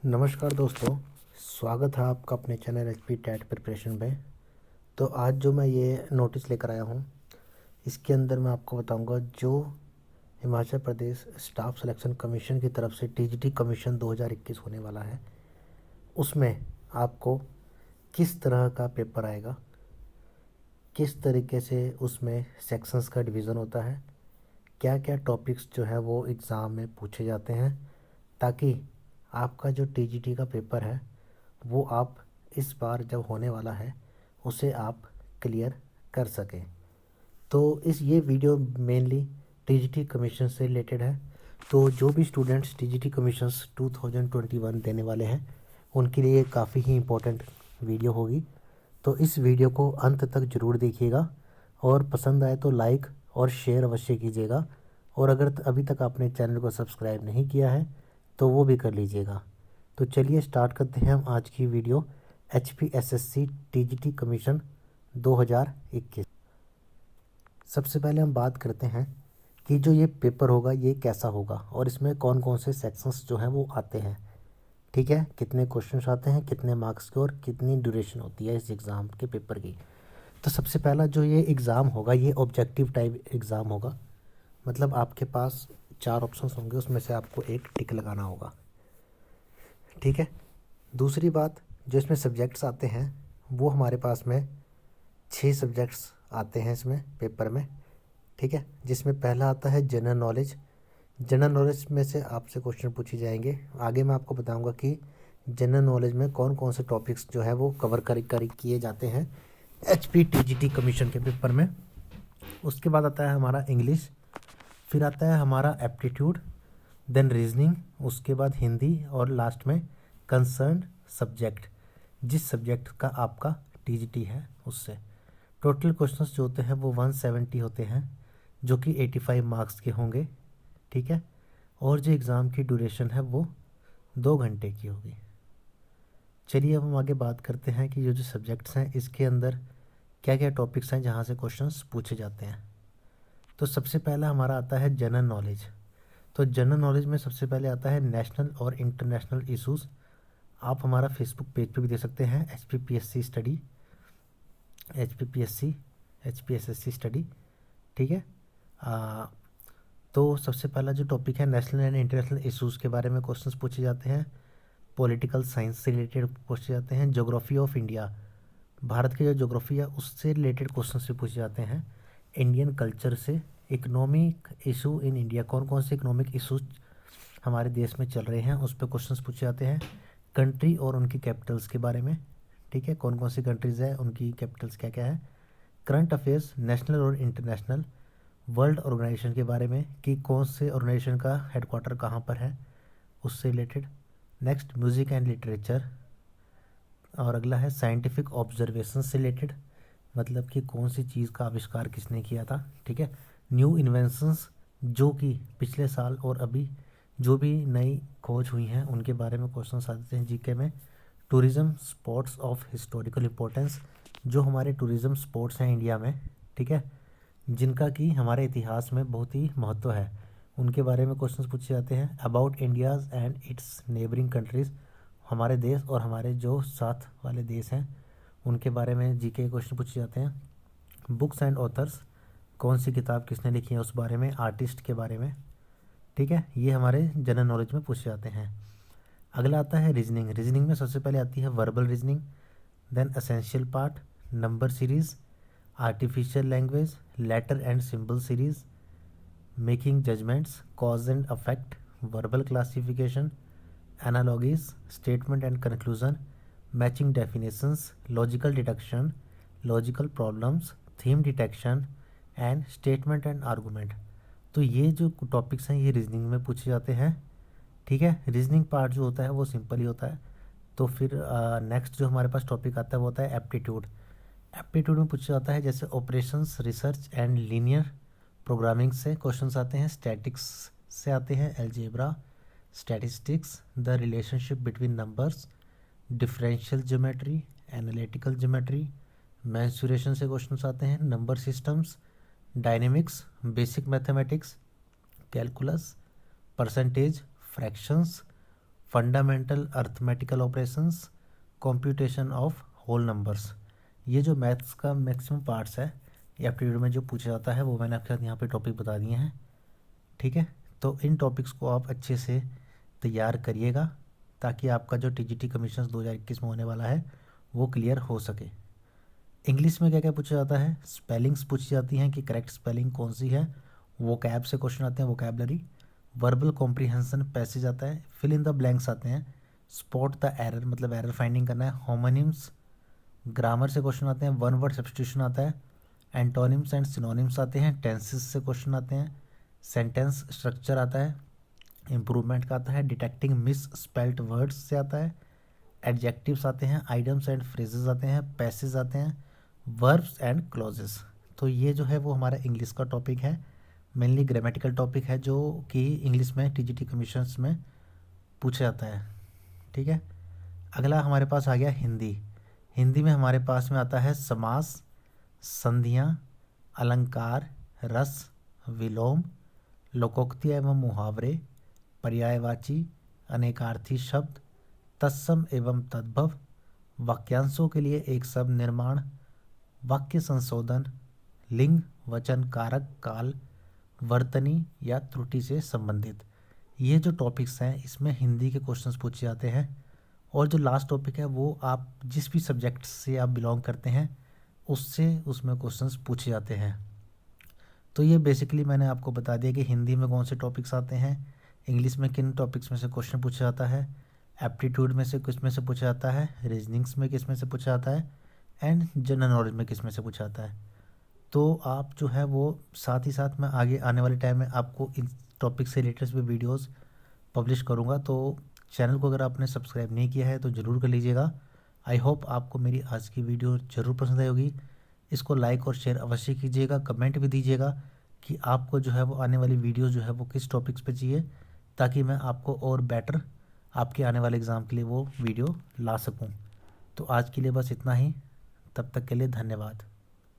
नमस्कार दोस्तों, स्वागत है आपका अपने चैनल एचपी टेट प्रिपरेशन में। तो आज जो मैं ये नोटिस लेकर आया हूँ, इसके अंदर मैं आपको बताऊंगा जो Himachal Pradesh staff selection commission की तरफ से टीजीटी कमीशन 2021 होने वाला है, उसमें आपको किस तरह का पेपर आएगा, किस तरीके से उसमें सेक्शंस का डिवीज़न होता है, क्या क्या टॉपिक्स जो है वो एग्ज़ाम में पूछे जाते हैं, ताकि आपका जो टीजीटी का पेपर है वो आप इस बार जब होने वाला है उसे आप क्लियर कर सकें। तो इस ये वीडियो मेनली टीजीटी कमीशन से रिलेटेड है। तो जो भी स्टूडेंट्स टीजीटी कमीशंस 2021 देने वाले हैं उनके लिए काफ़ी ही इम्पोर्टेंट वीडियो होगी। तो इस वीडियो को अंत तक ज़रूर देखिएगा और पसंद आए तो लाइक और शेयर अवश्य कीजिएगा। और अगर अभी तक आपने चैनल को सब्सक्राइब नहीं किया है तो वो भी कर लीजिएगा। तो चलिए स्टार्ट करते हैं हम आज की वीडियो। HPSSC TGT commission 2021। सबसे पहले हम बात करते हैं कि जो ये पेपर होगा ये कैसा होगा और इसमें कौन कौन से सेक्शंस जो हैं वो आते हैं। ठीक है, कितने क्वेश्चंस आते हैं, कितने मार्क्स के और कितनी ड्यूरेशन होती है इस एग्ज़ाम के पेपर की। तो सबसे पहला जो ये एग्ज़ाम होगा ये ऑब्जेक्टिव टाइप एग्ज़ाम होगा। मतलब आपके पास 4 ऑप्शंस होंगे, उसमें से आपको एक टिक लगाना होगा। ठीक है। दूसरी बात, जो इसमें सब्जेक्ट्स आते हैं वो हमारे पास में 6 सब्जेक्ट्स आते हैं इसमें पेपर में। ठीक है, जिसमें पहला आता है जनरल नॉलेज। जनरल नॉलेज में से आपसे क्वेश्चन पूछे जाएंगे। आगे मैं आपको बताऊंगा कि जनरल नॉलेज में कौन कौन से टॉपिक्स जो है वो कवर कर किए जाते हैं एचपी टीजीटी कमीशन के पेपर में। उसके बाद आता है हमारा इंग्लिश, फिर आता है हमारा एप्टीट्यूड, देन रीजनिंग, उसके बाद हिंदी और लास्ट में कंसर्न सब्जेक्ट, जिस सब्जेक्ट का आपका टीजीटी है उससे। टोटल क्वेश्चंस जो होते हैं वो 170 होते हैं, जो कि 85 मार्क्स के होंगे। ठीक है, और जो एग्ज़ाम की ड्यूरेशन है वो 2 घंटे की होगी। चलिए अब हम आगे बात करते हैं कि ये जो सब्जेक्ट्स हैं इसके अंदर क्या क्या टॉपिक्स हैं जहाँ से क्वेश्चंस पूछे जाते हैं। तो सबसे पहला हमारा आता है जनरल नॉलेज। तो जनरल नॉलेज में सबसे पहले आता है नेशनल और इंटरनेशनल इशूज़। आप हमारा फेसबुक पेज पे भी देख सकते हैं, HPPSC study, HPPSC HPSSC study. ठीक है। तो सबसे पहला जो टॉपिक है नेशनल एंड इंटरनेशनल इशूज़ के बारे में क्वेश्चंस पूछे जाते हैं। पॉलिटिकल साइंस से रिलेटेड पूछे जाते हैं। ज्योग्राफी ऑफ इंडिया, भारत की जो ज्योग्राफी है उससे रिलेटेड क्वेश्चन भी पूछे जाते हैं। इंडियन कल्चर से, इकोनॉमिक इशू इन इंडिया, कौन कौन से इकोनॉमिक इशूज हमारे देश में चल रहे हैं उस पर क्वेश्चंस पूछे जाते हैं। कंट्री और उनकी कैपिटल्स के बारे में, ठीक है, कौन कौन सी कंट्रीज़ है, उनकी कैपिटल्स क्या क्या है। करंट अफेयर्स नेशनल और इंटरनेशनल, वर्ल्ड ऑर्गेनाइजेशन के बारे में कि कौन से ऑर्गेनाइजेशन का हेडक्वार्टर कहाँ पर है, उससे related. Next music and literature, और अगला है साइंटिफिक ऑब्जर्वेशन से रिलेटेड, मतलब कि कौन सी चीज़ का आविष्कार किसने किया था। ठीक है। न्यू इन्वेंशंस, जो कि पिछले साल और अभी जो भी नई खोज हुई हैं उनके बारे में क्वेश्चन आते हैं जीके में। Tourism spots of historical importance, जो हमारे टूरिज़्म स्पॉट्स हैं इंडिया में, ठीक है, जिनका कि हमारे इतिहास में बहुत ही महत्व है, उनके बारे में क्वेश्चंस पूछे जाते हैं। About India's and it's neighbouring countries, हमारे देश और हमारे जो साथ वाले देश हैं उनके बारे में जीके क्वेश्चन पूछे जाते हैं। बुक्स एंड ऑथर्स, कौन सी किताब किसने लिखी है उस बारे में, आर्टिस्ट के बारे में। ठीक है, ये हमारे जनरल नॉलेज में पूछे जाते हैं। अगला आता है रीजनिंग। रीजनिंग में सबसे पहले आती है verbal reasoning, then essential part, number series, artificial language, letter and symbol series, making judgements, cause and effect, verbal classification, analogies, statement and conclusion, matching definitions, logical deduction, logical problems, theme detection and statement and argument. तो ये जो topics हैं ये reasoning में पूछे जाते हैं। ठीक है, रीजनिंग पार्ट जो होता है वो सिंपल ही होता है। तो फिर नेक्स्ट जो हमारे पास टॉपिक आता है वो होता है एप्टीट्यूड। एप्टीट्यूड में पूछा जाता है जैसे operations, research and linear programming से क्वेश्चंस आते हैं। स्टैटिक्स से आते हैं, algebra, statistics, the relationship between numbers, differential geometry, analytical geometry, mensuration से क्वेश्चंस आते हैं। Number systems, dynamics, basic mathematics, calculus, percentage, fractions, fundamental arithmetical operations, computation of whole numbers. ये जो मैथ्स का मैक्सिमम पार्ट्स है ये एप्टीट्यूड में जो पूछा जाता है वो मैंने आपके साथ यहाँ पे टॉपिक बता दिए हैं। ठीक है, तो इन टॉपिक्स को आप अच्छे से तैयार करिएगा ताकि आपका जो टीजीटी कमीशन 2021 में होने वाला है वो क्लियर हो सके। इंग्लिश में क्या क्या पूछा जाता है, स्पेलिंग्स पूछी जाती हैं कि करेक्ट स्पेलिंग कौन सी है, वोकैब से क्वेश्चन आते हैं, वोकैबलरी, वर्बल कॉम्प्रीहेंशन पैसेज आता है, फिल इन द ब्लैंक्स आते हैं, स्पॉट द एरर मतलब एरर फाइंडिंग करना है, होमोनिम्स, ग्रामर से क्वेश्चन आते हैं, वन वर्ड सब्स्टिट्यूशन आता है, एंटोनिम्स एंड सिनोनिम्स आते हैं, टेंसेस से क्वेश्चन आते हैं, सेंटेंस स्ट्रक्चर आता है, इम्प्रूवमेंट का आता है, डिटेक्टिंग मिस स्पेल्ट वर्ड्स से आता है, एडजेक्टिव्स आते हैं, आइडम्स एंड फ्रेजेस आते हैं, पैसेज आते हैं, वर्ब्स एंड क्लॉजेस। तो ये जो है वो हमारा इंग्लिश का टॉपिक है, मेनली ग्रामेटिकल टॉपिक है जो कि इंग्लिश में टीजीटी कमीशंस में पूछा जाता है। ठीक है, अगला हमारे पास आ गया हिंदी। हिंदी में हमारे पास में आता है समास, संधियाँ, अलंकार, रस, विलोम, लोकोक्ति एवं मुहावरे, पर्यायवाची, अनेकार्थी शब्द, तत्सम एवं तद्भव, वाक्यांशों के लिए एक शब्द निर्माण, वाक्य संशोधन, लिंग, वचन, कारक, काल, वर्तनी या त्रुटि से संबंधित। ये जो टॉपिक्स हैं इसमें हिंदी के क्वेश्चंस पूछे जाते हैं। और जो लास्ट टॉपिक है वो आप जिस भी सब्जेक्ट से आप बिलोंग करते हैं उससे उसमें क्वेश्चंस पूछे जाते हैं। तो ये बेसिकली मैंने आपको बता दिया कि हिंदी में कौन से टॉपिक्स आते हैं, इंग्लिश में किन टॉपिक्स में से क्वेश्चन पूछा जाता है, एप्टीट्यूड में से किस में से पूछा जाता है, रीजनिंग्स में किस में से पूछा जाता है, एंड जनरल नॉलेज में किस में से पूछा जाता है। तो आप जो है वो साथ ही साथ मैं आगे आने वाले टाइम में आपको इन टॉपिक से रिलेटेड भी वीडियोस पब्लिश करूँगा। तो चैनल को अगर आपने सब्सक्राइब नहीं किया है तो ज़रूर कर लीजिएगा। आई होप आपको मेरी आज की वीडियो ज़रूर पसंद आई होगी। इसको लाइक और शेयर अवश्य कीजिएगा, कमेंट भी दीजिएगा कि आपको जो है वो आने वाली वीडियो जो है वो किस टॉपिक्स पे चाहिए, ताकि मैं आपको और बेटर आपके आने वाले एग्ज़ाम के लिए वो वीडियो ला सकूं। तो आज के लिए बस इतना ही, तब तक के लिए धन्यवाद।